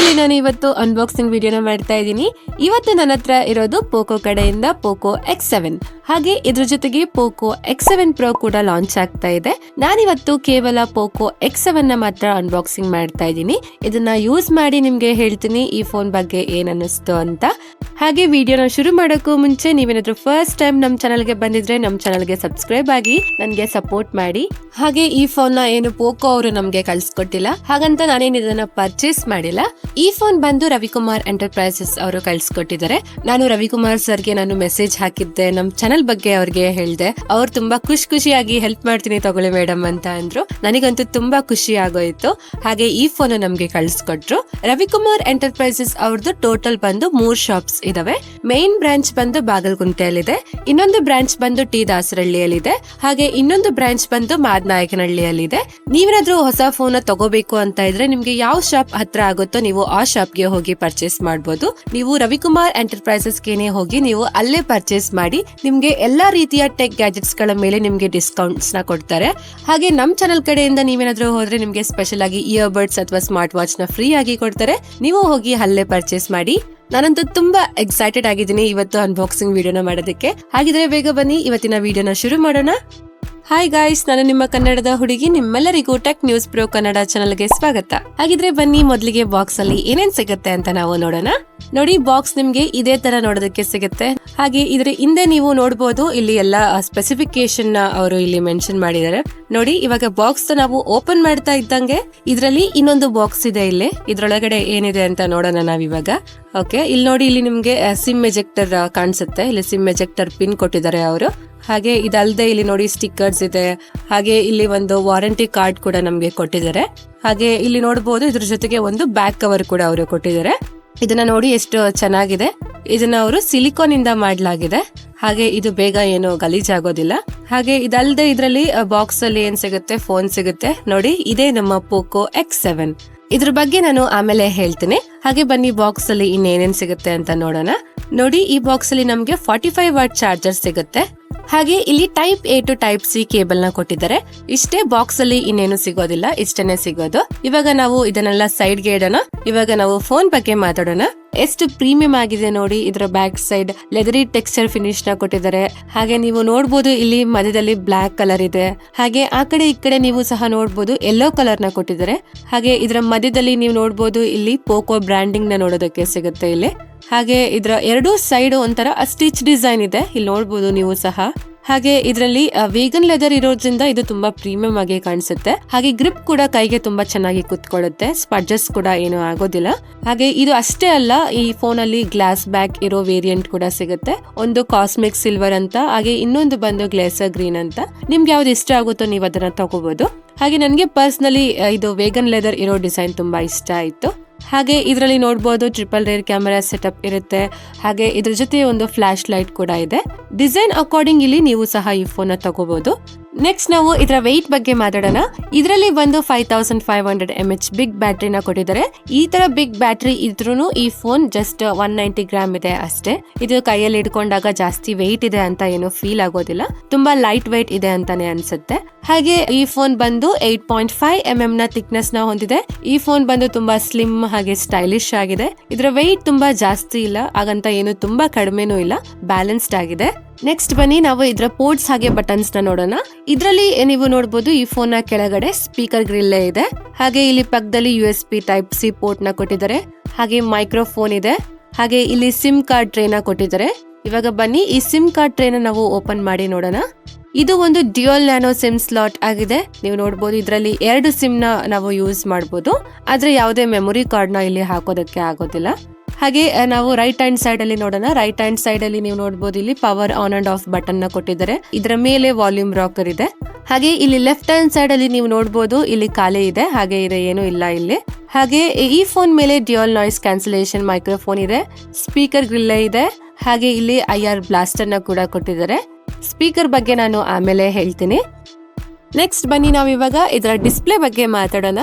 Finally ನಾನು ಇವತ್ತು unboxing ವಿಡಿಯೋನ ಮಾಡ್ತಾ ಇದ್ದೀನಿ. ಇವತ್ತು ನನ್ನ ಹತ್ರ ಇರೋದು ಪೋಕೋ ಕಡೆಯಿಂದ ಪೋಕೋ X7, ಹಾಗೆ ಇದ್ರ ಜೊತೆಗೆ ಪೋಕೋ X7 Pro ಕೂಡ ಲಾಂಚ್ ಆಗ್ತಾ ಇದೆ. ನಾನಿವತ್ತು ಕೇವಲ ಪೋಕೋ X7 ನ ಮಾತ್ರ ಅನ್ಬಾಕ್ಸಿಂಗ್ ಮಾಡ್ತಾ ಇದ್ದೀನಿ. ಇದನ್ನ ಯೂಸ್ ಮಾಡಿ ನಿಮ್ಗೆ ಹೇಳ್ತೀನಿ ಈ ಫೋನ್ ಬಗ್ಗೆ ಏನ್ ಅನ್ನಿಸ್ತು ಅಂತ. ಹಾಗೆ ವಿಡಿಯೋನ ಶುರು ಮಾಡೋಕ್ಕೂ ಮುಂಚೆ ನೀವೇನಾದ್ರೂ ಫಸ್ಟ್ ಟೈಮ್ ನಮ್ಮ ಚಾನಲ್ಗೆ ಬಂದಿದ್ರೆ ನಮ್ಮ ಚಾನಲ್ಗೆ ಸಬ್ಸ್ಕ್ರೈಬ್ ಆಗಿ ನನಗೆ ಸಪೋರ್ಟ್ ಮಾಡಿ. ಹಾಗೆ ಈ ಫೋನ್ ನ ಏನು ಪೋಕೋ ಅವರು ನಮ್ಗೆ ಕಳ್ಸಿಕೊಟ್ಟಿಲ್ಲ, ಹಾಗಂತ ನಾನೇನು ಇದನ್ನ ಪರ್ಚೇಸ್ ಮಾಡಿಲ್ಲ. ಈ ಫೋನ್ ಬಂದು ರವಿಕುಮಾರ್ ಎಂಟರ್ಪ್ರೈಸಸ್ ಅವರು ಕಳ್ಸಿಕೊಟ್ಟಿದ್ದಾರೆ. ನಾನು ರವಿಕುಮಾರ್ ಸರ್ಗೆ ನಾನು ಮೆಸೇಜ್ ಹಾಕಿದ್ದೆ, ನಮ್ಮ ಚಾನಲ್ ಬಗ್ಗೆ ಅವ್ರಿಗೆ ಹೇಳ್ದೆ. ಅವ್ರು ತುಂಬಾ ಖುಷಿಯಾಗಿ ಹೆಲ್ಪ್ ಮಾಡ್ತೀನಿ ತಗೊಳ್ಳಿ ಮೇಡಮ್ ಅಂತ ಅಂದ್ರು. ನನಗಂತೂ ತುಂಬಾ ಖುಷಿ ಆಗೋಯ್ತು. ಹಾಗೆ ಈ ಫೋನ್ ನಮ್ಗೆ ಕಳ್ಸಿಕೊಟ್ರು. ರವಿಕುಮಾರ್ ಎಂಟರ್ಪ್ರೈಸಸ್ ಅವ್ರದ್ದು ಟೋಟಲ್ ಬಂದು 3 ಶಾಪ್ಸ್ ಇದಾವೆ. ಮೇನ್ ಬ್ರಾಂಚ್ ಬಂದು ಬಾಗಲಗುಂಟೆಯಲ್ಲಿದೆ, ಇನ್ನೊಂದು ಬ್ರಾಂಚ್ ಬಂದು ಟಿ ದಾಸರಹಳ್ಳಿಯಲ್ಲಿದೆ, ಹಾಗೆ ಇನ್ನೊಂದು ಬ್ರಾಂಚ್ ಬಂದು ಮಾದನಾಯಕನಹಳ್ಳಿಯಲ್ಲಿದೆ. ನೀವೇನಾದ್ರೂ ಹೊಸ ಫೋನ್ ತಗೋಬೇಕು ಅಂತ ಇದ್ರೆ ನಿಮ್ಗೆ ಯಾವ ಶಾಪ್ ಹತ್ರ ಆಗುತ್ತೋ ನೀವು ಆ ಶಾಪ್ಗೆ ಹೋಗಿ ಪರ್ಚೇಸ್ ಮಾಡಬಹುದು. ನೀವು ರವಿಕುಮಾರ್ ಎಂಟರ್ಪ್ರೈಸಸ್ ಗೆನೆ ಹೋಗಿ ನೀವು ಅಲ್ಲೇ ಪರ್ಚೇಸ್ ಮಾಡಿ ನಿಮ್ಗೆ ಎಲ್ಲಾ ರೀತಿಯ ಟೆಕ್ ಗ್ಯಾಜೆಟ್ಸ್ ಗಳ ಮೇಲೆ ನಿಮ್ಗೆ ಡಿಸ್ಕೌಂಟ್ಸ್ ನ ಕೊಡ್ತಾರೆ. ಹಾಗೆ ನಮ್ ಚಾನಲ್ ಕಡೆಯಿಂದ ನೀವೇನಾದ್ರೂ ಹೋದ್ರೆ ನಿಮ್ಗೆ ಸ್ಪೆಷಲ್ ಆಗಿ ಇಯರ್ಬಡ್ಸ್ ಅಥವಾ ಸ್ಮಾರ್ಟ್ ವಾಚ್ ನ ಫ್ರೀ ಆಗಿ ಕೊಡ್ತಾರೆ. ನೀವು ಹೋಗಿ ಅಲ್ಲೇ ಪರ್ಚೇಸ್ ಮಾಡಿ. ನಾನಂತೂ ತುಂಬಾ ಎಕ್ಸೈಟೆಡ್ ಆಗಿದ್ದೀನಿ ಇವತ್ತು ಅನ್ಬಾಕ್ಸಿಂಗ್ ವಿಡಿಯೋನ ಮಾಡೋದಕ್ಕೆ. ಹಾಗಿದ್ರೆ ಬೇಗ ಬನ್ನಿ ಇವತ್ತಿನ ವಿಡಿಯೋನ ಶುರು ಮಾಡೋಣ. ಹಾಯ್ ಗಾಯ್ಸ್, ನಾನು ನಿಮ್ಮ ಕನ್ನಡದ ಹುಡುಗಿ. ನಿಮ್ಮೆಲ್ಲರಿಗೂ ಟೆಕ್ ನ್ಯೂಸ್ ಪ್ರೋ ಕನ್ನಡ ಚಾನಲ್ಗೆ ಸ್ವಾಗತ. ಹಾಗಿದ್ರೆ ಬನ್ನಿ ಮೊದಲಿಗೆ ಬಾಕ್ಸ್ ಅಲ್ಲಿ ಏನೇನ್ ಸಿಗುತ್ತೆ ಅಂತ ನಾವು ನೋಡೋಣ. ನೋಡಿ, ಬಾಕ್ಸ್ ನಿಮ್ಗೆ ಇದೇ ತರ ನೋಡೋದಕ್ಕೆ ಸಿಗುತ್ತೆ. ಹಾಗೆ ಇದ್ರ ಹಿಂದೆ ನೀವು ನೋಡಬಹುದು, ಇಲ್ಲಿ ಎಲ್ಲಾ ಸ್ಪೆಸಿಫಿಕೇಶನ್ ನ ಅವರು ಇಲ್ಲಿ ಮೆನ್ಷನ್ ಮಾಡಿದ್ದಾರೆ. ನೋಡಿ, ಇವಾಗ ಬಾಕ್ಸ್ ನಾವು ಓಪನ್ ಮಾಡ್ತಾ ಇದ್ದಂಗೆ ಇದರಲ್ಲಿ ಇನ್ನೊಂದು ಬಾಕ್ಸ್ ಇದೆ. ಇಲ್ಲಿ ಇದ್ರೊಳಗಡೆ ಏನಿದೆ ಅಂತ ನೋಡೋಣ ನಾವಿವಾಗ. ಓಕೆ, ಇಲ್ಲಿ ನೋಡಿ, ಇಲ್ಲಿ ನಿಮ್ಗೆ ಸಿಮ್ ಎಜೆಕ್ಟರ್ ಕಾಣಿಸುತ್ತೆ. ಇಲ್ಲಿ ಸಿಮ್ ಎಜೆಕ್ಟರ್ ಪಿನ್ ಕೊಟ್ಟಿದ್ದಾರೆ ಅವರು. ಹಾಗೆ ಇದಲ್ಲದೆ ಇಲ್ಲಿ ನೋಡಿ ಸ್ಟಿಕ್ಕರ್ಸ್ ಇದೆ. ಹಾಗೆ ಇಲ್ಲಿ ಒಂದು ವಾರಂಟಿ ಕಾರ್ಡ್ ಕೂಡ ನಮ್ಗೆ ಕೊಟ್ಟಿದ್ದಾರೆ. ಹಾಗೆ ಇಲ್ಲಿ ನೋಡಬಹುದು ಇದ್ರ ಜೊತೆಗೆ ಒಂದು ಬ್ಯಾಕ್ ಕವರ್ ಕೂಡ ಅವರು ಕೊಟ್ಟಿದ್ದಾರೆ. ಇದನ್ನ ನೋಡಿ ಎಷ್ಟು ಚೆನ್ನಾಗಿದೆ. ಇದನ್ನ ಅವರು ಸಿಲಿಕಾನ್ ಇಂದ ಮಾಡಲಾಗಿದೆ. ಹಾಗೆ ಇದು ಬೇಗ ಏನು ಗಲೀಜಾಗೋದಿಲ್ಲ. ಹಾಗೆ ಇದಲ್ಲದೆ ಇದರಲ್ಲಿ ಬಾಕ್ಸ್ ಅಲ್ಲಿ ಏನ್ ಸಿಗುತ್ತೆ, ಫೋನ್ ಸಿಗುತ್ತೆ. ನೋಡಿ, ಇದೇ ನಮ್ಮ ಪೋಕೋ X7. ಇದ್ರ ಬಗ್ಗೆ ನಾನು ಆಮೇಲೆ ಹೇಳ್ತೀನಿ. ಹಾಗೆ ಬನ್ನಿ ಬಾಕ್ಸ್ ಅಲ್ಲಿ ಇನ್ನೇನೇನ್ ಸಿಗುತ್ತೆ ಅಂತ ನೋಡೋಣ. ನೋಡಿ, ಈ ಬಾಕ್ಸ್ ಅಲ್ಲಿ ನಮ್ಗೆ 45 ವಾಟ್ ಚಾರ್ಜರ್ ಸಿಗುತ್ತೆ. ಹಾಗೆ ಇಲ್ಲಿ type A to type C cable ನ ಕೊಟ್ಟಿದ್ದಾರೆ. ಇಷ್ಟೇ, ಬಾಕ್ಸ್ ಅಲ್ಲಿ ಇನ್ನೇನು ಸಿಗೋದಿಲ್ಲ, ಇಷ್ಟನೇ ಸಿಗೋದು. ಇವಾಗ ನಾವು ಇದನ್ನೆಲ್ಲ ಸೈಡ್ ಗೆ ಇಡೋಣ. ಇವಾಗ ನಾವು ಫೋನ್ ಬಗ್ಗೆ ಮಾತಾಡೋಣ. ಎಷ್ಟು ಪ್ರೀಮಿಯಂ ಆಗಿದೆ ನೋಡಿ. ಇದರ ಬ್ಯಾಕ್ ಸೈಡ್ ಲೆದರಿ ಟೆಕ್ಸ್ಚರ್ ಫಿನಿಶ್ ನ ಕೊಟ್ಟಿದ್ದಾರೆ. ಹಾಗೆ ನೀವು ನೋಡಬಹುದು ಇಲ್ಲಿ ಮಧ್ಯದಲ್ಲಿ ಬ್ಲಾಕ್ ಕಲರ್ ಇದೆ. ಹಾಗೆ ಆ ಕಡೆ ಈ ಕಡೆ ನೀವು ಸಹ ನೋಡಬಹುದು ಯೆಲ್ಲೋ ಕಲರ್ ನ ಕೊಟ್ಟಿದ್ದಾರೆ. ಹಾಗೆ ಇದರ ಮಧ್ಯದಲ್ಲಿ ನೀವು ನೋಡಬಹುದು ಇಲ್ಲಿ ಪೋಕೋ ಬ್ರಾಂಡಿಂಗ್ ನ ನೋಡೋದಕ್ಕೆ ಸಿಗುತ್ತೆ ಇಲ್ಲಿ. ಹಾಗೆ ಇದರ ಎರಡು ಸೈಡ್ ಒಂಥರ ಸ್ಟಿಚ್ ಡಿಸೈನ್ ಇದೆ, ಇಲ್ಲಿ ನೋಡಬಹುದು ನೀವು ಸಹ. ಹಾಗೆ ಇದರಲ್ಲಿ ವೇಗನ್ ಲೆದರ್ ಇರೋದ್ರಿಂದ ಇದು ತುಂಬಾ ಪ್ರೀಮಿಯಂ ಆಗಿ ಕಾಣಿಸುತ್ತೆ. ಹಾಗೆ ಗ್ರಿಪ್ ಕೂಡ ಕೈಗೆ ತುಂಬಾ ಚೆನ್ನಾಗಿ ಕುತ್ಕೊಳ್ಳುತ್ತೆ. ಸ್ಪಡ್ಜಸ್ ಕೂಡ ಏನು ಆಗೋದಿಲ್ಲ. ಹಾಗೆ ಇದು ಅಷ್ಟೇ ಅಲ್ಲ, ಈ ಫೋನ್ ಅಲ್ಲಿ ಗ್ಲಾಸ್ ಬ್ಯಾಕ್ ಇರೋ ವೇರಿಯಂಟ್ ಕೂಡ ಸಿಗುತ್ತೆ. ಒಂದು ಕಾಸ್ಮಿಕ್ ಸಿಲ್ವರ್ ಅಂತ, ಹಾಗೆ ಇನ್ನೊಂದು ಬಂದು ಗ್ಲೇಸರ್ ಗ್ರೀನ್ ಅಂತ. ನಿಮ್ಗೆ ಯಾವ್ದು ಇಷ್ಟ ಆಗುತ್ತೋ ನೀವು ಅದನ್ನ ತಗೋಬಹುದು. ಹಾಗೆ ನನಗೆ ಪರ್ಸನಲಿ ಇದು ವೇಗನ್ ಲೆದರ್ ಇರೋ ಡಿಸೈನ್ ತುಂಬಾ ಇಷ್ಟ ಆಯ್ತು. ಹಾಗೆ ಇದರಲ್ಲಿ ನೋಡಬಹುದು ಟ್ರಿಪಲ್ ರೇರ್ ಕ್ಯಾಮೆರಾ ಸೆಟಪ್ ಇರುತ್ತೆ. ಹಾಗೆ ಇದ್ರ ಜೊತೆ ಒಂದು ಫ್ಲಾಶ್ ಲೈಟ್ ಕೂಡ ಇದೆ. ಡಿಸೈನ್ ಅಕಾರ್ಡಿಂಗ್ ಇಲ್ಲಿ ನೀವು ಸಹ ಈ ಫೋನ್ ನ ತಗೋಬಹುದು. ನೆಕ್ಸ್ಟ್ ನಾವು ಇದರ ವೆಯ್ಟ್ ಬಗ್ಗೆ ಮಾತಾಡೋಣ. ಇದರಲ್ಲಿ ಬಂದು 5500 mAh ಬಿಗ್ ಬ್ಯಾಟ್ರಿನ ಕೊಟ್ಟಿದ್ದಾರೆ. ಈ ತರ ಬಿಗ್ ಬ್ಯಾಟ್ರಿ ಇದ್ರೂ ಈ ಫೋನ್ ಜಸ್ಟ್ 190 ಗ್ರಾಮ್ ಇದೆ ಅಷ್ಟೇ. ಇದು ಕೈಯಲ್ಲಿ ಇಟ್ಕೊಂಡಾಗ ಜಾಸ್ತಿ ವೆಯ್ಟ್ ಇದೆ ಅಂತ ಏನು ಫೀಲ್ ಆಗೋದಿಲ್ಲ. ತುಂಬಾ ಲೈಟ್ ವೆಯ್ಟ್ ಇದೆ ಅಂತಾನೆ ಅನ್ಸುತ್ತೆ. ಹಾಗೆ ಈ ಫೋನ್ ಬಂದು 8.5 mm ನ ಥಿಕ್ನೆಸ್ ನ ಹೊಂದಿದೆ. ಈ ಫೋನ್ ಬಂದು ತುಂಬಾ ಸ್ಲಿಮ್ ಹಾಗೆ ಸ್ಟೈಲಿಶ್ ಆಗಿದೆ. ಇದರ ವೆಯ್ಟ್ ತುಂಬಾ ಜಾಸ್ತಿ ಇಲ್ಲ, ಹಾಗಂತ ಏನು ತುಂಬಾ ಕಡಿಮೆನೂ ಇಲ್ಲ, ಬ್ಯಾಲೆನ್ಸ್ಡ್ ಆಗಿದೆ. ನೆಕ್ಸ್ಟ್ ಬನ್ನಿ ನಾವು ಇದರ ಪೋರ್ಟ್ಸ್ ಹಾಗೆ ಬಟನ್ಸ್ ನ ನೋಡೋಣ. ಇದರಲ್ಲಿ ನೀವು ನೋಡಬಹುದು ಈ ಫೋನ್ ನ ಕೆಳಗಡೆ ಸ್ಪೀಕರ್ ಗ್ರಿಲ್ ಇದೆ. ಹಾಗೆ ಇಲ್ಲಿ ಪಕ್ಕದಲ್ಲಿ USB ಟೈಪ್ C ಪೋರ್ಟ್ ನ ಕೊಟ್ಟಿದ್ದಾರೆ. ಹಾಗೆ ಮೈಕ್ರೋಫೋನ್ ಇದೆ. ಹಾಗೆ ಇಲ್ಲಿ ಸಿಮ್ ಕಾರ್ಡ್ ಟ್ರೇ ನ ಕೊಟ್ಟಿದ್ದಾರೆ. ಇವಾಗ ಬನ್ನಿ ಈ ಸಿಮ್ ಕಾರ್ಡ್ ಟ್ರೇ ನ ನಾವು ಓಪನ್ ಮಾಡಿ ನೋಡೋಣ. ಇದು ಒಂದು ಡ್ಯುಯಲ್ ನ್ಯಾನೋ ಸಿಮ್ ಸ್ಲಾಟ್ ಆಗಿದೆ. ನೀವು ನೋಡಬಹುದು ಇದರಲ್ಲಿ 2 ಸಿಮ್ ನ ನಾವು ಯೂಸ್ ಮಾಡಬಹುದು, ಆದ್ರೆ ಯಾವುದೇ ಮೆಮೊರಿ ಕಾರ್ಡ್ ನ ಇಲ್ಲಿ ಹಾಕೋದಕ್ಕೆ ಆಗೋದಿಲ್ಲ. ಹಾಗೆ ನಾವು ರೈಟ್ ಹ್ಯಾಂಡ್ ಸೈಡ್ ಅಲ್ಲಿ ನೋಡೋಣ. ರೈಟ್ ಹ್ಯಾಂಡ್ ಸೈಡ್ ಅಲ್ಲಿ ನೀವು ನೋಡಬಹುದು ಇಲ್ಲಿ power on and of button ನ ಕೊಟ್ಟಿದ್ದಾರೆ. ಇದರ ಮೇಲೆ ವಾಲ್ಯೂಮ್ ರಾಕರ್ ಇದೆ. ಹಾಗೆ ಇಲ್ಲಿ ಲೆಫ್ಟ್ ಹ್ಯಾಂಡ್ ಸೈಡ್ ಅಲ್ಲಿ ನೀವು ನೋಡಬಹುದು ಇಲ್ಲಿ ಖಾಲಿ ಇದೆ, ಹಾಗೆ ಇದೆ ಏನು ಇಲ್ಲ ಇಲ್ಲಿ. ಹಾಗೆ ಈ ಫೋನ್ ಮೇಲೆ ಡ್ಯುಯಲ್ ನಾಯ್ಸ್ ಕ್ಯಾನ್ಸಲೇಷನ್ ಮೈಕ್ರೋಫೋನ್ ಇದೆ, ಸ್ಪೀಕರ್ ಗ್ರಿಲ್ ಇದೆ. ಹಾಗೆ ಇಲ್ಲಿ IR ಬ್ಲಾಸ್ಟರ್ ನ ಕೂಡ ಕೊಟ್ಟಿದ್ದಾರೆ. ಸ್ಪೀಕರ್ ಬಗ್ಗೆ ನಾನು ಆಮೇಲೆ ಹೇಳ್ತೀನಿ. ನೆಕ್ಸ್ಟ್ ಬನ್ನಿ ನಾವಿವಾಗ ಇದರ ಡಿಸ್ಪ್ಲೇ ಬಗ್ಗೆ ಮಾತಾಡೋಣ.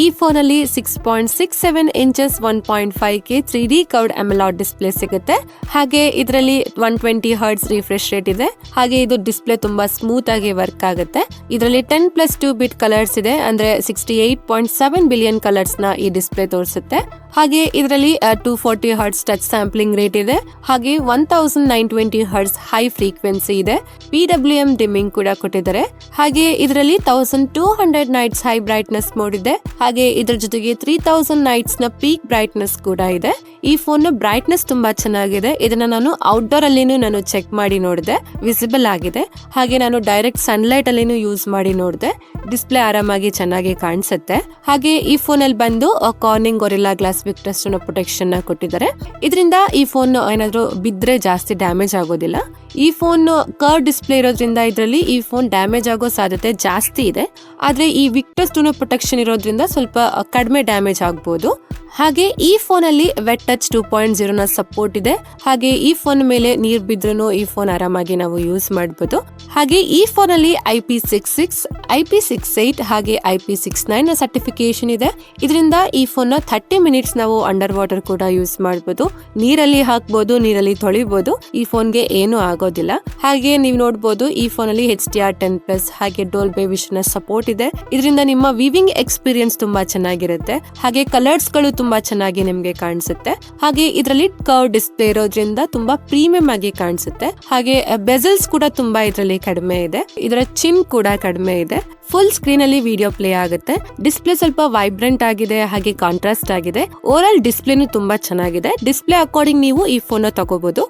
ಈ ಫೋನ್ ಅಲ್ಲಿ 6.67 inches 1.5K 3D curved AMOLED display ಸಿಗುತ್ತೆ. ಹಾಗೆ ಇದರಲ್ಲಿ 120 ಹರ್ಟ್ಸ್ ರಿಫ್ರೆಶ್ ರೇಟ್ ಇದೆ. ಹಾಗೆ ಇದು ಡಿಸ್ಪ್ಲೇ ತುಂಬಾ ಸ್ಮೂತ್ ಆಗಿ ವರ್ಕ್ ಆಗುತ್ತೆ. ಇದರಲ್ಲಿ 10+2 ಬಿಟ್ ಕಲರ್ಸ್ ಇದೆ, ಅಂದ್ರೆ 68.7 ಬಿಲಿಯನ್ ಕಲರ್ಸ್ ನ ಈ ಡಿಸ್ಪ್ಲೇ ತೋರಿಸುತ್ತೆ. ಹಾಗೆ ಇದರಲ್ಲಿ 240 ಹರ್ಟ್ಸ್ ಟಚ್ ಸ್ಯಾಂಪ್ಲಿಂಗ್ ರೇಟ್ ಇದೆ. ಹಾಗೆ 1920 ಹರ್ಟ್ಸ್ ಹೈ ಫ್ರೀಕ್ವೆನ್ಸಿ ಇದೆ. PWM ಡಿಮ್ಮಿಂಗ್ ಕೂಡ ಕೊಟ್ಟಿದ್ದಾರೆ. ಹಾಗೆ ಇದರಲ್ಲಿ 1200 ನೈಟ್ಸ್ ಹೈ ಬ್ರೈಟ್ನೆಸ್ ಮೋಡ್ ಇದೆ. ಹಾಗೆ ಇದರ ಜೊತೆಗೆ 3000 ನೈಟ್ಸ್ ನ ಪೀಕ್ ಬ್ರೈಟ್ನೆಸ್ ಕೂಡ ಇದೆ. ಈ ಫೋನ್ ನ ಬ್ರೈಟ್ನೆಸ್ ತುಂಬಾ ಚೆನ್ನಾಗಿದೆ. ಇದನ್ನ ನಾನು ಔಟ್ಡೋರ್ ಅಲ್ಲಿನೂ ನಾನು ಚೆಕ್ ಮಾಡಿ ನೋಡಿದೆ, ವಿಸಿಬಲ್ ಆಗಿದೆ. ಹಾಗೆ ನಾನು ಡೈರೆಕ್ಟ್ ಸನ್ಲೈಟ್ ಅಲ್ಲಿನೂ ಯೂಸ್ ಮಾಡಿ ನೋಡಿದೆ, ಡಿಸ್ಪ್ಲೇ ಆರಾಮಾಗಿ ಚೆನ್ನಾಗಿ ಕಾಣಿಸುತ್ತೆ. ಹಾಗೆ ಈ ಫೋನ್ ಅಲ್ಲಿ ಬಂದು Corning gorilla glass Victus protection ನ ಕೊಟ್ಟಿದ್ದಾರೆ. ಇದರಿಂದ ಈ ಫೋನ್ ಏನಾದ್ರೂ ಬಿದ್ರೆ ಜಾಸ್ತಿ ಡ್ಯಾಮೇಜ್ ಆಗೋದಿಲ್ಲ. ಈ ಫೋನ್ ಕರ್ವ್ ಡಿಸ್ಪ್ಲೇ ಇರೋದ್ರಿಂದ ಇದರಲ್ಲಿ ಈ ಫೋನ್ ಡ್ಯಾಮೇಜ್ ಆಗೋ ಸಾಧ್ಯತೆ ಜಾಸ್ತಿ ಇದೆ. ಆದ್ರೆ ಈ ವಿಕ್ಟರ್ಸ್ ಪ್ರೊಟೆಕ್ಷನ್ ಇರೋದ್ರಿಂದ ಸ್ವಲ್ಪ ಕಡಿಮೆ ಡ್ಯಾಮೇಜ್ ಆಗ್ಬಹುದು. ಹಾಗೆ ಈ ಫೋನ್ ಅಲ್ಲಿ ವೆಟ್ ಟಚ್ 2.0 ನ ಸಪೋರ್ಟ್ ಇದೆ. ಹಾಗೆ ಈ ಫೋನ್ ಮೇಲೆ ನೀರ್ ಬಿದ್ರೂ ಈ ಫೋನ್ ಆರಾಮಾಗಿ ನಾವು ಯೂಸ್ ಮಾಡಬಹುದು. ಹಾಗೆ ಈ ಫೋನ್ ಅಲ್ಲಿ IP66, IP68 ಹಾಗೆ IP69 ನ ಸರ್ಟಿಫಿಕೇಶನ್ ಇದೆ. ಇದರಿಂದ ಈ ಫೋನ್ ನ 30 ಮಿನಿಟ್ಸ್ ನಾವು ಅಂಡರ್ ವಾಟರ್ ಕೂಡ ಯೂಸ್ ಮಾಡಬಹುದು. ನೀರಲ್ಲಿ ಹಾಕಬಹುದು, ನೀರಲ್ಲಿ ತೊಳಿಬಹುದು. ಈ ಫೋನ್ಗೆ ಏನು ಆಗೋದಿಲ್ಲ. ಹಾಗೆ ನೀವು ನೋಡಬಹುದು ಈ ಫೋನ್ ಅಲ್ಲಿ HDR10+ ಹಾಗೆ ಡೋಲ್ಬಿ ವಿಷನ್ ಸಪೋರ್ಟ್ ಇದೆ. ಇದರಿಂದ ನಿಮ್ಮ ವಿವಿಂಗ್ ಎಕ್ಸ್ಪೀರಿಯನ್ಸ್ ತುಂಬಾ ಚೆನ್ನಾಗಿರುತ್ತೆ. ಹಾಗೆ ಕಲರ್ಸ್ ಗಳು ತುಂಬಾ ಚೆನ್ನಾಗಿ ನಿಮ್ಗೆ ಕಾಣಿಸುತ್ತೆ. ಹಾಗೆ ಇದರಲ್ಲಿ ಕರ್ವ್ ಡಿಸ್ಪ್ಲೇ ಇರೋದ್ರಿಂದ ತುಂಬಾ ಪ್ರೀಮಿಯಂ ಆಗಿ ಕಾಣಿಸುತ್ತೆ. ಹಾಗೆ ಬೆಸಲ್ಸ್ ಕೂಡ ತುಂಬಾ ಇದರಲ್ಲಿ ಕಡಿಮೆ ಇದೆ. ಇದರ ಚಿನ್ ಕೂಡ ಕಡಿಮೆ ಇದೆ. ಫುಲ್ ಸ್ಕ್ರೀನ್ ಅಲ್ಲಿ ವಿಡಿಯೋ ಪ್ಲೇ ಆಗುತ್ತೆ. ಡಿಸ್ಪ್ಲೇ ಸ್ವಲ್ಪ ವೈಬ್ರೆಂಟ್ ಆಗಿದೆ, ಹಾಗೆ ಕಾಂಟ್ರಾಸ್ಟ್ ಆಗಿದೆ. ಓವರ್ ಆಲ್ ಡಿಸ್ಪ್ಲೇನು ತುಂಬಾ ಚೆನ್ನಾಗಿದೆ. ಡಿಸ್ಪ್ಲೇ ಅಕಾರ್ಡಿಂಗ್ ನೀವು ಈ ಫೋನ್ ತಗೋಬಹುದು.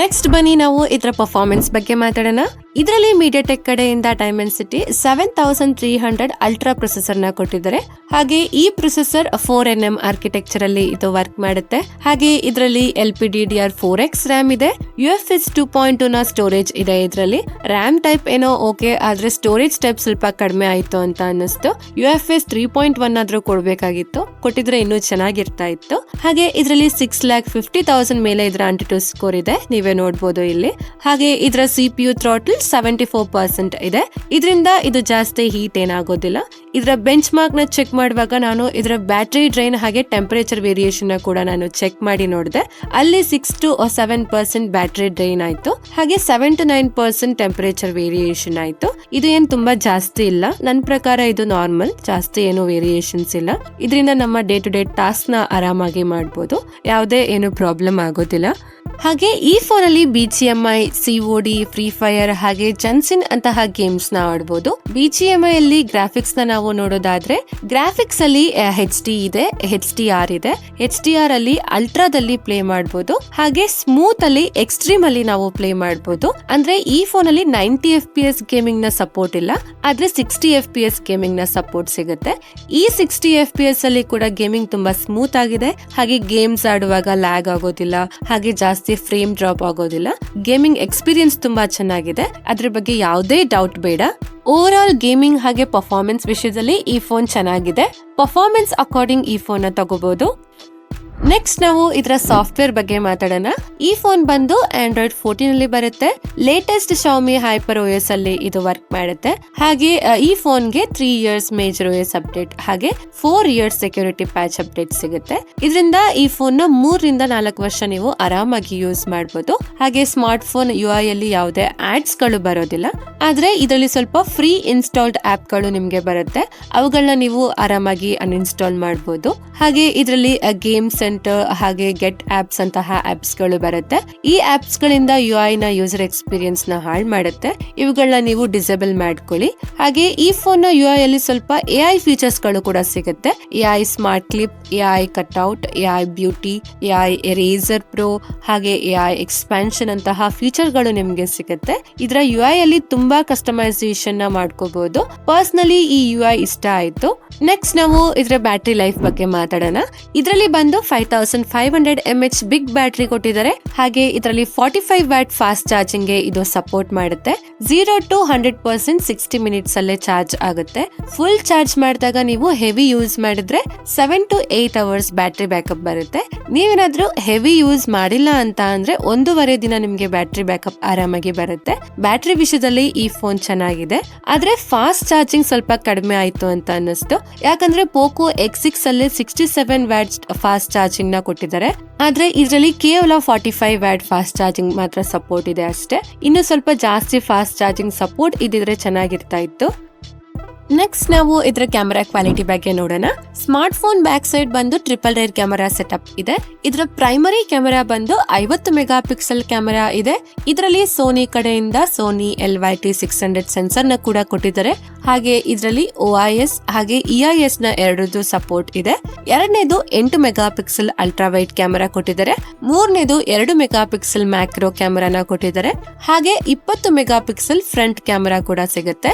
ನೆಕ್ಸ್ಟ್ ಬನ್ನಿ ನಾವು ಇದರ ಪರ್ಫಾರ್ಮೆನ್ಸ್ ಬಗ್ಗೆ ಮಾತಾಡೋಣ. ಇದರಲ್ಲಿ ಮೀಡಿಯಾಟೆಕ್ ಕಡೆಯಿಂದ Dimensity 7300 ಅಲ್ಟ್ರಾ ಪ್ರೊಸೆಸರ್ ನ ಕೊಟ್ಟಿದ್ದಾರೆ. ಹಾಗೆ ಈ ಪ್ರೊಸೆಸರ್ 4nm ಆರ್ಕಿಟೆಕ್ಚರ್ ಅಲ್ಲಿ ಇದು ವರ್ಕ್ ಮಾಡುತ್ತೆ. ಹಾಗೆ ಇದರಲ್ಲಿ LPDDR4X ರ್ಯಾಮ್ ಇದೆ. UFS 2.2 ನ ಸ್ಟೋರೇಜ್ ಇದೆ. ಇದರಲ್ಲಿ ರ್ಯಾಮ್ ಟೈಪ್ ಏನೋ ಓಕೆ, ಆದ್ರೆ ಸ್ಟೋರೇಜ್ ಟೈಪ್ ಸ್ವಲ್ಪ ಕಡಿಮೆ ಆಯ್ತು ಅಂತ ಅನ್ನಿಸ್ತು. UFS 3.1 ಆದ್ರೂ ಕೊಡ್ಬೇಕಾಗಿತ್ತು, ಕೊಟ್ಟಿದ್ರೆ ಇನ್ನೂ ಚೆನ್ನಾಗಿರ್ತಾ ಇತ್ತು. ಹಾಗೆ ಇದರಲ್ಲಿ 6,50,000 ಮೇಲೆ ಇದರ ANTUTU ಸ್ಕೋರ್ ಇದೆ, ನೀವೇ ನೋಡ್ಬೋದು ಇಲ್ಲಿ. ಹಾಗೆ ಇದರ CPU ಥ್ರಾಟಲ್ 74% ಇದೆ. ಇದರಿಂದ ಇದು ಜಾಸ್ತಿ ಹೀಟ್ ಏನಾಗೋದಿಲ್ಲ. ಇದರ ಬೆಂಚ್ ಮಾರ್ಕ್ ನ ಚೆಕ್ ಮಾಡುವಾಗ ನಾನು ಇದರ ಬ್ಯಾಟರಿ ಡ್ರೈನ್ ಹಾಗೆ ಟೆಂಪರೇಚರ್ ವೇರಿಯೇಷನ್ ಕೂಡ ನಾನು ಚೆಕ್ ಮಾಡಿ ನೋಡಿದೆ. ಅಲ್ಲಿ 6 to 7% ಬ್ಯಾಟರಿ ಡ್ರೈನ್ ಆಯ್ತು. ಹಾಗೆ 7 to 9% ಟೆಂಪರೇಚರ್ ವೇರಿಯೇಷನ್ ಆಯ್ತು. ಇದು ಏನ್ ತುಂಬಾ ಜಾಸ್ತಿ ಇಲ್ಲ. ನನ್ನ ಪ್ರಕಾರ ಇದು ನಾರ್ಮಲ್, ಜಾಸ್ತಿ ಏನು ವೇರಿಯೇಷನ್ಸ್ ಇಲ್ಲ. ಇದರಿಂದ ನಮ್ಮ ಡೇ ಟು ಡೇ ಟಾಸ್ಕ್ ನ ಆರಾಮಾಗಿ ಮಾಡಬಹುದು, ಯಾವುದೇ ಏನು ಪ್ರಾಬ್ಲಮ್ ಆಗೋದಿಲ್ಲ. ಹಾಗೆ ಈ ಫೋನ್ ಅಲ್ಲಿ BGMI, COD, ಫ್ರೀ ಫೈರ್ ಹಾಗೆ ಜನ್ಸಿನ್ ಅಂತಹ ಗೇಮ್ಸ್ ನ ಆಡಬಹುದು. BGMI ಅಲ್ಲಿ ಗ್ರಾಫಿಕ್ಸ್ ನ ನಾವು ನೋಡೋದಾದ್ರೆ ಗ್ರಾಫಿಕ್ಸ್ ಅಲ್ಲಿ HD ಇದೆ, HDR ಇದೆ. HDR ಅಲ್ಲಿ ಅಲ್ಟ್ರಾದಲ್ಲಿ ಪ್ಲೇ ಮಾಡಬಹುದು. ಹಾಗೆ ಸ್ಮೂತ್ ಅಲ್ಲಿ ಎಕ್ಸ್ಟ್ರೀಮ್ ಅಲ್ಲಿ ನಾವು ಪ್ಲೇ ಮಾಡಬಹುದು. ಅಂದ್ರೆ ಈ ಫೋನ್ ಅಲ್ಲಿ 90 FPS ಗೇಮಿಂಗ್ ನ ಸಪೋರ್ಟ್ ಇಲ್ಲ, ಆದ್ರೆ 60 FPS ಗೇಮಿಂಗ್ ನ ಸಪೋರ್ಟ್ ಸಿಗುತ್ತೆ. ಈ 60 FPS ಅಲ್ಲಿ ಕೂಡ ಗೇಮಿಂಗ್ ತುಂಬಾ ಸ್ಮೂತ್ ಆಗಿದೆ. ಹಾಗೆ ಗೇಮ್ಸ್ ಆಡುವಾಗ ಲ್ಯಾಗ್ ಆಗೋದಿಲ್ಲ, ಹಾಗೆ ಜಾಸ್ತಿ ಫ್ರೇಮ್ ಡ್ರಾಪ್ ಆಗೋದಿಲ್ಲ. ಗೇಮಿಂಗ್ ಎಕ್ಸ್ಪೀರಿಯನ್ಸ್ ತುಂಬಾ ಚೆನ್ನಾಗಿದೆ, ಅದ್ರ ಬಗ್ಗೆ ಯಾವುದೇ ಡೌಟ್ ಬೇಡ. ಓವರ್ ಆಲ್ ಗೇಮಿಂಗ್ ಹಾಗೆ ಪರ್ಫಾರ್ಮೆನ್ಸ್ ವಿಷಯದಲ್ಲಿ ಈ ಫೋನ್ ಚೆನ್ನಾಗಿದೆ. ಪರ್ಫಾರ್ಮೆನ್ಸ್ ಅಕಾರ್ಡಿಂಗ್ ಈ ಫೋನ್ ತಗೋಬಹುದು. ನೆಕ್ಸ್ಟ್ ನಾವು ಇದರ ಸಾಫ್ಟ್ವೇರ್ ಬಗ್ಗೆ ಮಾತಾಡೋಣ. ಈ ಫೋನ್ ಬಂದು Android 14 ಅಲ್ಲಿ ಬರುತ್ತೆ. ಲೇಟೆಸ್ಟ್ Xiaomi HyperOS ಅಲ್ಲಿ ಇದು ವರ್ಕ್ ಮಾಡುತ್ತೆ. ಹಾಗೆ ಈ ಫೋನ್ಗೆ 3 years ಮೇಜರ್ OS ಅಪ್ಡೇಟ್ ಹಾಗೆ 4 years ಸೆಕ್ಯೂರಿಟಿ ಪ್ಯಾಚ್ ಅಪ್ಡೇಟ್ ಸಿಗುತ್ತೆ. ಇದರಿಂದ ಈ ಫೋನ್ ನ 3 ರಿಂದ 4 ವರ್ಷ ನೀವು ಆರಾಮಾಗಿ ಯೂಸ್ ಮಾಡಬಹುದು. ಹಾಗೆ ಸ್ಮಾರ್ಟ್ ಫೋನ್ UI ಅಲ್ಲಿ ಯಾವುದೇ ಆಡ್ಸ್ ಗಳು ಬರೋದಿಲ್ಲ, ಆದ್ರೆ ಇದರಲ್ಲಿ ಸ್ವಲ್ಪ ಫ್ರೀ ಇನ್ಸ್ಟಾಲ್ಡ್ ಆಪ್ ಗಳು ನಿಮ್ಗೆ ಬರುತ್ತೆ. ಅವುಗಳನ್ನ ನೀವು ಆರಾಮಾಗಿ ಅನ್ಇನ್ಸ್ಟಾಲ್ ಮಾಡಬಹುದು. ಹಾಗೆ ಇದರಲ್ಲಿ ಗೇಮ್ ಸೆಂಟರ್ ಹಾಗೆ ಗೆಟ್ ಆಪ್ಸ್ ಅಂತಹ ಆಪ್ಸ್ ಗಳು ಬರುತ್ತೆ. ಈ ಆಪ್ಸ್ ಗಳಿಂದ UI ನ ಯೂಸರ್ ಎಕ್ಸ್ಪೀರಿಯನ್ಸ್ ನ ಹಾಳು ಮಾಡುತ್ತೆ. ಇವುಗಳನ್ನ ನೀವು ಡಿಸೇಬಲ್ ಮಾಡ್ಕೊಳ್ಳಿ. ಹಾಗೆ ಈ ಫೋನ್ ನ UI ಅಲ್ಲಿ ಸ್ವಲ್ಪ AI ಫೀಚರ್ಸ್ ಗಳು ಕೂಡ ಸಿಗುತ್ತೆ. AI smart clip, AI cutout, AI beauty, AI eraser pro ಹಾಗೆ AI ಎಕ್ಸ್ಪಾನ್ಷನ್ ಅಂತಹ ಫೀಚರ್ ಗಳು ನಿಮ್ಗೆ ಸಿಗುತ್ತೆ. ಇದರ UI ಅಲ್ಲಿ ತುಂಬಾ ಕಸ್ಟಮೈಸೇಷನ್ ನ ಮಾಡ್ಕೋಬಹುದು. ಪರ್ಸನಲಿ ಈ UI ಇಷ್ಟ ಆಯ್ತು. ನೆಕ್ಸ್ಟ್ ನಾವು ಇದರ ಬ್ಯಾಟರಿ ಲೈಫ್ ಬಗ್ಗೆ ಮಾತಾಡೋಣ. ಇದರಲ್ಲಿ ಬಂದು 5 5500 mAh ಬಿಗ್ ಬ್ಯಾಟರಿ ಕೊಟ್ಟಿದ್ದಾರೆ. ಹಾಗೆ ಇದರಲ್ಲಿ 45 ವ್ಯಾಟ್ ಫಾಸ್ಟ್ ಚಾರ್ಜಿಂಗ್ ಗೆ ಇದು ಸಪೋರ್ಟ್ ಮಾಡುತ್ತೆ. 0 to 100% 60 ಮಿನಿಟ್ಸ್ ಅಲ್ಲೇ ಚಾರ್ಜ್ ಆಗುತ್ತೆ. ಫುಲ್ ಚಾರ್ಜ್ ಮಾಡಿದಾಗ ನೀವು ಹೆವಿ ಯೂಸ್ ಮಾಡಿದ್ರೆ 7 to 8 ಅವರ್ಸ್ ಬ್ಯಾಟರಿ ಬ್ಯಾಕಪ್ ಬರುತ್ತೆ. ನೀವೇನಾದ್ರೂ ಹೆವಿ ಯೂಸ್ ಮಾಡಿಲ್ಲ ಅಂತ ಅಂದ್ರೆ 1.5 ದಿನ ನಿಮ್ಗೆ ಬ್ಯಾಟರಿ ಬ್ಯಾಕಪ್ ಆರಾಮಾಗಿ ಬರುತ್ತೆ. ಬ್ಯಾಟರಿ ವಿಷಯದಲ್ಲಿ ಈ ಫೋನ್ ಚೆನ್ನಾಗಿದೆ, ಆದ್ರೆ ಫಾಸ್ಟ್ ಚಾರ್ಜಿಂಗ್ ಸ್ವಲ್ಪ ಕಡಿಮೆ ಆಯ್ತು ಅಂತ ಅನ್ನಿಸ್ತು. ಯಾಕಂದ್ರೆ ಪೋಕೋ X6 ಅಲ್ಲಿ 67 ವ್ಯಾಟ್ ಫಾಸ್ಟ್ ಚಾರ್ಜಿಂಗ್ ನ ಕೊಟ್ಟಿದ್ದಾರೆ, ಆದ್ರೆ ಇದರಲ್ಲಿ ಕೇವಲ 45 ವ್ಯಾಟ್ ಫಾಸ್ಟ್ ಚಾರ್ಜಿಂಗ್ ಮಾತ್ರ ಸಪೋರ್ಟ್ ಇದೆ ಅಷ್ಟೇ. ಇನ್ನು ಸ್ವಲ್ಪ ಜಾಸ್ತಿ ಫಾಸ್ಟ್ ಚಾರ್ಜಿಂಗ್ ಸಪೋರ್ಟ್ ಇದ್ದಿದ್ರೆ ಚೆನ್ನಾಗಿರ್ತಾ ಇತ್ತು. ನೆಕ್ಸ್ಟ್ ನಾವು ಇದರ ಕ್ಯಾಮೆರಾ ಕ್ವಾಲಿಟಿ ಬಗ್ಗೆ ನೋಡೋಣ. ಸ್ಮಾರ್ಟ್ ಫೋನ್ ಬ್ಯಾಕ್ ಸೈಡ್ ಬಂದು ಟ್ರಿಪಲ್ ರೇರ್ ಕ್ಯಾಮೆರಾ ಸೆಟಪ್ ಇದೆ. ಇದರ ಪ್ರೈಮರಿ ಕ್ಯಾಮೆರಾ ಬಂದು 50 ಮೆಗಾ ಪಿಕ್ಸೆಲ್ ಕ್ಯಾಮೆರಾ ಇದೆ. ಇದರಲ್ಲಿ ಸೋನಿ ಕಡೆಯಿಂದ ಸೋನಿ LYT600 ಸೆನ್ಸರ್ ನ ಕೂಡ ಕೊಟ್ಟಿದ್ದಾರೆ. ಹಾಗೆ ಇದರಲ್ಲಿ OIS ಹಾಗೆ EIS ನ ಎರಡರದ್ದು ಸಪೋರ್ಟ್ ಇದೆ. ಎರಡನೇದು 8 mega pixel ultra wide camera ಕೊಟ್ಟಿದ್ದಾರೆ. ಮೂರನೇದು 2 ಮೆಗಾ ಪಿಕ್ಸೆಲ್ ಮ್ಯಾಕ್ರೋ ಕ್ಯಾಮೆರಾನ ಕೊಟ್ಟಿದ್ದಾರೆ. ಹಾಗೆ 20 ಮೆಗಾ ಪಿಕ್ಸೆಲ್ ಫ್ರಂಟ್ ಕ್ಯಾಮೆರಾ ಕೂಡ ಸಿಗುತ್ತೆ.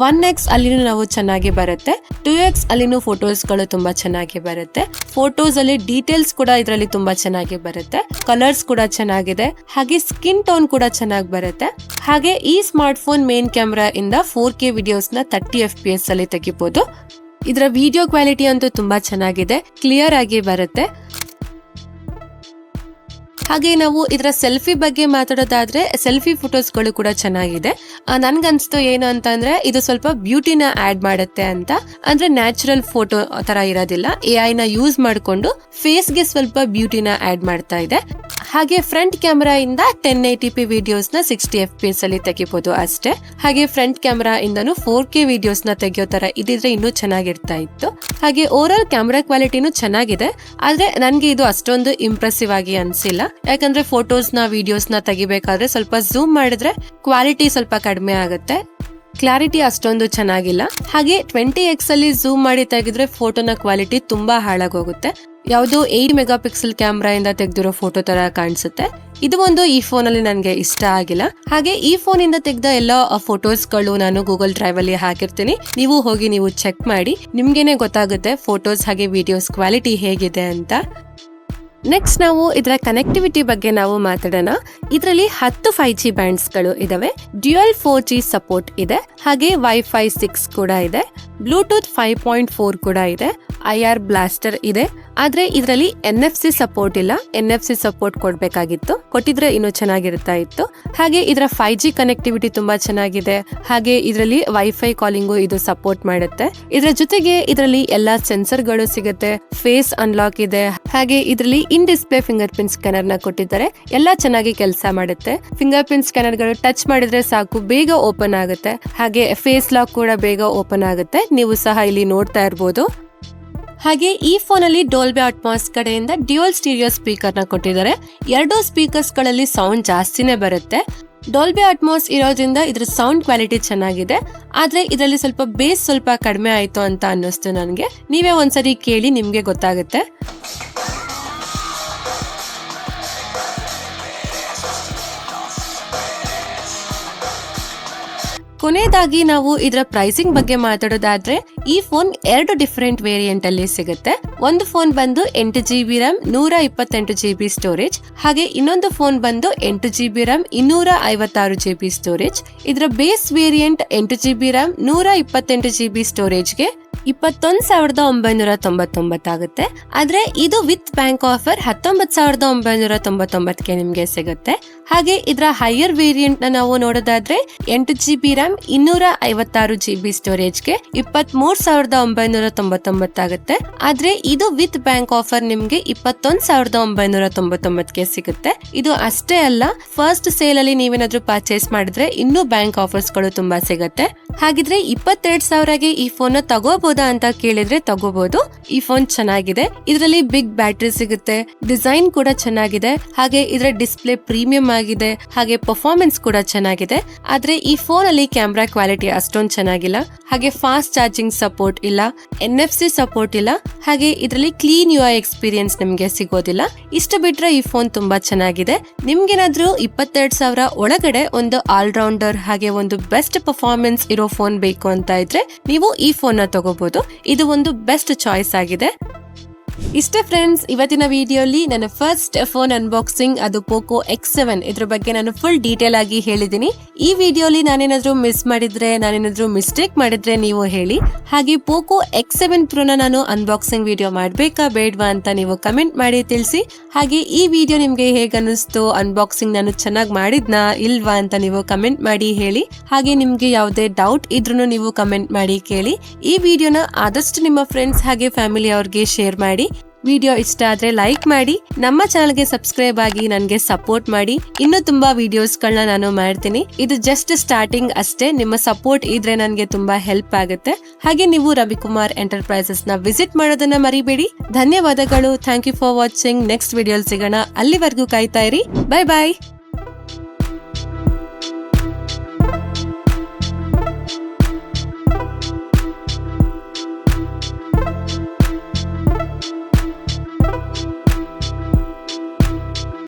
1x ಅಲ್ಲಿನೂ ನಾವು ಚೆನ್ನಾಗಿ ಬರುತ್ತೆ. 2x ಅಲ್ಲಿನೂ ಫೋಟೋಸ್ ಗಳು ತುಂಬಾ ಚೆನ್ನಾಗಿ ಬರುತ್ತೆ. ಫೋಟೋಸ್ ಅಲ್ಲಿ ಡೀಟೇಲ್ಸ್ ಕೂಡ ಇದರಲ್ಲಿ ತುಂಬಾ ಚೆನ್ನಾಗಿ ಬರುತ್ತೆ. ಕಲರ್ಸ್ ಕೂಡ ಚೆನ್ನಾಗಿದೆ. ಹಾಗೆ ಸ್ಕಿನ್ ಟೋನ್ ಕೂಡ ಚೆನ್ನಾಗಿ ಬರುತ್ತೆ. ಹಾಗೆ ಈ ಸ್ಮಾರ್ಟ್ ಫೋನ್ ಮೇನ್ ಕ್ಯಾಮೆರಾ ಇಂದ 4K ವಿಡಿಯೋಸ್ ನ 30 FPS ಅಲ್ಲಿ ತೆಗಿಬಹುದು. ಇದರ ವಿಡಿಯೋ ಕ್ವಾಲಿಟಿ ಅಂತೂ ತುಂಬಾ ಚೆನ್ನಾಗಿದೆ, ಕ್ಲಿಯರ್ ಆಗಿ ಬರುತ್ತೆ. ಹಾಗೆ ನಾವು ಇದರ ಸೆಲ್ಫಿ ಬಗ್ಗೆ ಮಾತಾಡೋದಾದ್ರೆ ಸೆಲ್ಫಿ ಫೋಟೋಸ್ಗಳು ಕೂಡ ಚೆನ್ನಾಗಿದೆ. ನನ್ಗನ್ಸ್ತು ಏನು ಅಂತ ಅಂದ್ರೆ ಇದು ಸ್ವಲ್ಪ ಬ್ಯೂಟಿನ ಆಡ್ ಮಾಡುತ್ತೆ ಅಂತ. ಅಂದ್ರೆ ನ್ಯಾಚುರಲ್ ಫೋಟೋ ತರ ಇರೋದಿಲ್ಲ, AI ನ ಯೂಸ್ ಮಾಡಿಕೊಂಡು ಫೇಸ್ಗೆ ಸ್ವಲ್ಪ ಬ್ಯೂಟಿನ ಆಡ್ ಮಾಡ್ತಾ ಇದೆ. ಹಾಗೆ ಫ್ರಂಟ್ ಕ್ಯಾಮೆರಾ ಇಂದ 1080p ವಿಡಿಯೋಸ್ ನ 60 FPS ಅಲ್ಲಿ ತೆಗಿಬಹುದು ಅಷ್ಟೇ. ಹಾಗೆ ಫ್ರಂಟ್ ಕ್ಯಾಮೆರಾ ಇಂದನು 4K ವಿಡಿಯೋಸ್ ನ ತೆಗಿಯೋ ತರ ಇದಿದ್ರೆ ಇನ್ನೂ ಚೆನ್ನಾಗಿರ್ತಾ ಇತ್ತು. ಹಾಗೆ ಓವರ್ ಆಲ್ ಕ್ಯಾಮೆರಾ ಕ್ವಾಲಿಟಿನೂ ಚೆನ್ನಾಗಿದೆ, ಆದ್ರೆ ನನ್ಗೆ ಇದು ಅಷ್ಟೊಂದು ಇಂಪ್ರೆಸಿವ್ ಆಗಿ ಅನ್ಸಿಲ್ಲ. ಯಾಕಂದ್ರೆ ಫೋಟೋಸ್ ನ ವಿಡಿಯೋಸ್ ನ ತೆಗಿಬೇಕಾದ್ರೆ ಸ್ವಲ್ಪ ಝೂಮ್ ಮಾಡಿದ್ರೆ ಕ್ವಾಲಿಟಿ ಸ್ವಲ್ಪ ಕಡಿಮೆ ಆಗುತ್ತೆ, ಕ್ಲಾರಿಟಿ ಅಷ್ಟೊಂದು ಚೆನ್ನಾಗಿಲ್ಲ. ಹಾಗೆ 20x ಅಲ್ಲಿ ಝೂಮ್ ಮಾಡಿ ತೆಗೆದ್ರೆ ಫೋಟೋನ ಕ್ವಾಲಿಟಿ ತುಂಬಾ ಹಾಳಾಗೋಗುತ್ತೆ. ಯಾವುದೋ 8 ಮೆಗಾ ಪಿಕ್ಸೆಲ್ ಕ್ಯಾಮ್ರಾ ಇಂದ ತೆಗೆದಿರೋ ಫೋಟೋ ತರ ಕಾಣಿಸುತ್ತೆ. ಇದು ಒಂದು ಈ ಫೋನ್ ಅಲ್ಲಿ ನನಗೆ ಇಷ್ಟ ಆಗಿಲ್ಲ. ಹಾಗೆ ಈ ಫೋನ್ ಇಂದ ತೆಗೆದ ಎಲ್ಲ ಫೋಟೋಸ್ ಗಳು ನಾನು ಗೂಗಲ್ ಡ್ರೈವ್ ಅಲ್ಲಿ ಹಾಕಿರ್ತೀನಿ. ನೀವು ಹೋಗಿ ನೀವು ಚೆಕ್ ಮಾಡಿ, ನಿಮ್ಗೇನೆ ಗೊತ್ತಾಗುತ್ತೆ ಫೋಟೋಸ್ ಹಾಗೆ ವಿಡಿಯೋಸ್ ಕ್ವಾಲಿಟಿ ಹೇಗಿದೆ ಅಂತ. ನೆಕ್ಸ್ಟ್ ನಾವು ಇದರ ಕನೆಕ್ಟಿವಿಟಿ ಬಗ್ಗೆ ನಾವು ಮಾತಾಡೋಣ. ಇದರಲ್ಲಿ 10 5G ಬ್ಯಾಂಡ್ಸ್ ಗಳು ಇದಾವೆ. ಡ್ಯುಯಲ್ 4G ಸಪೋರ್ಟ್ ಇದೆ. ಹಾಗೆ Wi-Fi 6 ಕೂಡ ಇದೆ. ಬ್ಲೂಟೂತ್ 5.4 ಕೂಡ ಇದೆ. IR ಬ್ಲಾಸ್ಟರ್ ಇದೆ. ಆದ್ರೆ ಇದರಲ್ಲಿ NFC ಸಪೋರ್ಟ್ ಇಲ್ಲ. NFC ಸಪೋರ್ಟ್ ಕೊಡ್ಬೇಕಾಗಿತ್ತು, ಕೊಟ್ಟಿದ್ರೆ ಇನ್ನೂ ಚೆನ್ನಾಗಿರ್ತಾ ಇತ್ತು. ಹಾಗೆ ಇದರ 5G ಕನೆಕ್ಟಿವಿಟಿ ತುಂಬಾ ಚೆನ್ನಾಗಿದೆ. ಹಾಗೆ ಇದರಲ್ಲಿ ವೈಫೈ ಕಾಲಿಂಗು ಇದು ಸಪೋರ್ಟ್ ಮಾಡುತ್ತೆ. ಇದರ ಜೊತೆಗೆ ಇದರಲ್ಲಿ ಎಲ್ಲಾ ಸೆನ್ಸರ್ ಗಳು ಸಿಗುತ್ತೆ. ಫೇಸ್ ಅನ್ಲಾಕ್ ಇದೆ. ಹಾಗೆ ಇದರಲ್ಲಿ ಇನ್ ಡಿಸ್ಪ್ಲೇ ಫಿಂಗರ್ ಪ್ರಿಂಟ್ ಸ್ಕ್ಯಾನರ್ ನ ಕೊಟ್ಟಿದ್ದಾರೆ. ಎಲ್ಲಾ ಚೆನ್ನಾಗಿ ಕೆಲಸ ಮಾಡುತ್ತೆ. ಫಿಂಗರ್ ಪ್ರಿಂಟ್ ಸ್ಕ್ಯಾನರ್ ಗಳು ಟಚ್ ಮಾಡಿದ್ರೆ ಸಾಕು, ಬೇಗ ಓಪನ್ ಆಗುತ್ತೆ. ಹಾಗೆ ಫೇಸ್ ಲಾಕ್ ಕೂಡ ಬೇಗ ಓಪನ್ ಆಗುತ್ತೆ. ನೀವು ಸಹ ಇಲ್ಲಿ ನೋಡ್ತಾ ಇರಬಹುದು. ಹಾಗೆ ಈ ಫೋನ್ ಅಲ್ಲಿ ಡೋಲ್ಬಿ ಅಟ್ಮಾಸ್ ಕಡೆಯಿಂದ ಡ್ಯುಯಲ್ ಸ್ಟೀರಿಯೋ ಸ್ಪೀಕರ್ ನ ಕೊಟ್ಟಿದ್ದಾರೆ. ಎರಡು ಸ್ಪೀಕರ್ಸ್ ಗಳಲ್ಲಿ ಸೌಂಡ್ ಜಾಸ್ತಿನೇ ಬರುತ್ತೆ. ಡೋಲ್ಬಿ ಅಟ್ಮಾಸ್ ಇರೋದ್ರಿಂದ ಇದ್ರ ಸೌಂಡ್ ಕ್ವಾಲಿಟಿ ಚೆನ್ನಾಗಿದೆ. ಆದ್ರೆ ಇದರಲ್ಲಿ ಸ್ವಲ್ಪ ಬೇಸ್ ಸ್ವಲ್ಪ ಕಡಿಮೆ ಆಯ್ತು ಅಂತ ಅನ್ನಿಸ್ತು ನನಗೆ. ನೀವೇ ಒಂದ್ಸರಿ ಕೇಳಿ, ನಿಮ್ಗೆ ಗೊತ್ತಾಗುತ್ತೆ. ಕೊನೆಯದಾಗಿ ನಾವು ಇದರ ಪ್ರೈಸಿಂಗ್ ಬಗ್ಗೆ ಮಾತಾಡೋದಾದ್ರೆ ಈ ಫೋನ್ 2 ಡಿಫರೆಂಟ್ ವೇರಿಯಂಟ್ ಅಲ್ಲಿ ಸಿಗುತ್ತೆ. ಒಂದು ಫೋನ್ ಬಂದು 8GB RAM 128GB ಸ್ಟೋರೇಜ್. ಹಾಗೆ ಇನ್ನೊಂದು ಫೋನ್ ಬಂದು 8GB RAM 256GB ಸ್ಟೋರೇಜ್. ಇದರ base variant 8GB RAM 128GB ಸ್ಟೋರೇಜ್ಗೆ 21,999 ಆಗುತ್ತೆ. ಆದ್ರೆ ಇದು ವಿತ್ ಬ್ಯಾಂಕ್ ಆಫರ್ 19,999ಗೆ ನಿಮ್ಗೆ ಸಿಗುತ್ತೆ. ಹಾಗೆ ಇದರ ಹೈಯರ್ ವೇರಿಯಂಟ್ ನ ನಾವು ನೋಡೋದಾದ್ರೆ 8GB RAM 256GB ಸ್ಟೋರೇಜ್ಗೆ 23,999 ಆಗುತ್ತೆ. ಆದ್ರೆ ಇದು ವಿತ್ ಬ್ಯಾಂಕ್ ಆಫರ್ ನಿಮ್ಗೆ 21,999ಗೆ ಸಿಗುತ್ತೆ. ಇದು ಅಷ್ಟೇ ಅಲ್ಲ, ಫಸ್ಟ್ ಸೇಲ್ ಅಲ್ಲಿ ನೀವೇನಾದ್ರೂ ಪರ್ಚೇಸ್ ಮಾಡಿದ್ರೆ ಇನ್ನೂ ಬ್ಯಾಂಕ್ ಆಫರ್ಸ್ ಗಳು ತುಂಬಾ ಸಿಗುತ್ತೆ. ಹಾಗಿದ್ರೆ 22,000ಗೆ ಈ ಫೋನ್ ನ ತಗೋಬಹುದಾ ಅಂತ ಕೇಳಿದ್ರೆ ತಗೋಬಹುದು. ಈ ಫೋನ್ ಚೆನ್ನಾಗಿದೆ. ಇದರಲ್ಲಿ ಬಿಗ್ ಬ್ಯಾಟರಿ ಸಿಗುತ್ತೆ. ಡಿಸೈನ್ ಕೂಡ ಚೆನ್ನಾಗಿದೆ. ಹಾಗೆ ಇದರ ಡಿಸ್ಪ್ಲೇ ಪ್ರೀಮಿಯಂ ಆಗಿದೆ. ಹಾಗೆ ಪರ್ಫಾರ್ಮೆನ್ಸ್ ಕೂಡ ಚೆನ್ನಾಗಿದೆ. ಆದ್ರೆ ಈ ಫೋನ್ ಅಲ್ಲಿ ಕ್ಯಾಮೆರಾ ಕ್ವಾಲಿಟಿ ಅಷ್ಟೊಂದು ಚೆನ್ನಾಗಿಲ್ಲ. ಹಾಗೆ ಫಾಸ್ಟ್ ಚಾರ್ಜಿಂಗ್ ಸಪೋರ್ಟ್ ಇಲ್ಲ, NFC ಸಪೋರ್ಟ್ ಇಲ್ಲ. ಹಾಗೆ ಇದರಲ್ಲಿ ಕ್ಲೀನ್ UI ಎಕ್ಸ್ಪೀರಿಯನ್ಸ್ ನಿಮ್ಗೆ ಸಿಗೋದಿಲ್ಲ. ಇಷ್ಟು ಬಿಟ್ರೆ ಈ ಫೋನ್ ತುಂಬಾ ಚೆನ್ನಾಗಿದೆ. ನಿಮ್ಗೇನಾದ್ರೂ 22,000 ಒಳಗಡೆ ಒಂದು ಆಲ್ರೌಂಡರ್ ಹಾಗೆ ಒಂದು ಬೆಸ್ಟ್ ಪರ್ಫಾರ್ಮೆನ್ಸ್ ಇರೋ ಫೋನ್ ಬೇಕು ಅಂತ ಇದ್ರೆ ನೀವು ಈ ಫೋನ್ ನ ತಗೋಬಹುದು. ಇದು ಒಂದು ಬೆಸ್ಟ್ ಚಾಯ್ಸ್ ಆಗಿದೆ. ಇಷ್ಟೇ ಫ್ರೆಂಡ್ಸ್, ಇವತ್ತಿನ ವಿಡಿಯೋಲಿ ನನ್ನ ಫಸ್ಟ್ ಫೋನ್ ಅನ್ಬಾಕ್ಸಿಂಗ್, ಅದು ಪೋಕೋ X7. ಇದ್ರ ಬಗ್ಗೆ ನಾನು ಫುಲ್ ಡೀಟೇಲ್ ಆಗಿ ಹೇಳಿದೀನಿ. ಈ ವಿಡಿಯೋಲಿ ನಾನೇನಾದ್ರೂ ಮಿಸ್ ಮಾಡಿದ್ರೆ, ನಾನೇನಾದ್ರೂ ಮಿಸ್ಟೇಕ್ ಮಾಡಿದ್ರೆ ನೀವು ಹೇಳಿ. ಹಾಗೆ ಪೋಕೋ X7 Proನ ನಾನು ಅನ್ಬಾಕ್ಸಿಂಗ್ ವಿಡಿಯೋ ಮಾಡ್ಬೇಕಾ ಬೇಡ್ವಾ ಅಂತ ನೀವು ಕಮೆಂಟ್ ಮಾಡಿ ತಿಳಿಸಿ. ಹಾಗೆ ಈ ವಿಡಿಯೋ ನಿಮ್ಗೆ ಹೇಗ ಅನಿಸ್ತು, ಅನ್ಬಾಕ್ಸಿಂಗ್ ನಾನು ಚೆನ್ನಾಗಿ ಮಾಡಿದ್ನಾ ಇಲ್ವಾ ಅಂತ ನೀವು ಕಮೆಂಟ್ ಮಾಡಿ ಹೇಳಿ. ಹಾಗೆ ನಿಮ್ಗೆ ಯಾವುದೇ ಡೌಟ್ ಇದ್ರೂ ನೀವು ಕಮೆಂಟ್ ಮಾಡಿ ಕೇಳಿ. ಈ ವಿಡಿಯೋನ ಆದಷ್ಟು ನಿಮ್ಮ ಫ್ರೆಂಡ್ಸ್ ಹಾಗೆ ಫ್ಯಾಮಿಲಿ ಅವ್ರಿಗೆ ಶೇರ್ ಮಾಡಿ. ವಿಡಿಯೋ ಇಷ್ಟ ಆದ್ರೆ ಲೈಕ್ ಮಾಡಿ, ನಮ್ಮ ಚಾನಲ್ಗೆ ಸಬ್ಸ್ಕ್ರೈಬ್ ಆಗಿ ನನಗೆ ಸಪೋರ್ಟ್ ಮಾಡಿ. ಇನ್ನೂ ತುಂಬಾ ವಿಡಿಯೋಸ್ಗಳನ್ನ ನಾನು ಮಾಡ್ತೀನಿ. ಇದು ಜಸ್ಟ್ ಸ್ಟಾರ್ಟಿಂಗ್ ಅಷ್ಟೇ. ನಿಮ್ಮ ಸಪೋರ್ಟ್ ಇದ್ರೆ ನನಗೆ ತುಂಬಾ ಹೆಲ್ಪ್ ಆಗುತ್ತೆ. ಹಾಗೆ ನೀವು ರವಿಕುಮಾರ್ ಎಂಟರ್ಪ್ರೈಸಸ್ ನ ವಿಸಿಟ್ ಮಾಡೋದನ್ನ ಮರಿಬೇಡಿ. ಧನ್ಯವಾದಗಳು. Thank you for watching. Next video ಸಿಗೋಣ. ಅಲ್ಲಿವರೆಗೂ ಕಾಯ್ತಾ ಇರಿ. ಬೈ ಬಾಯ್.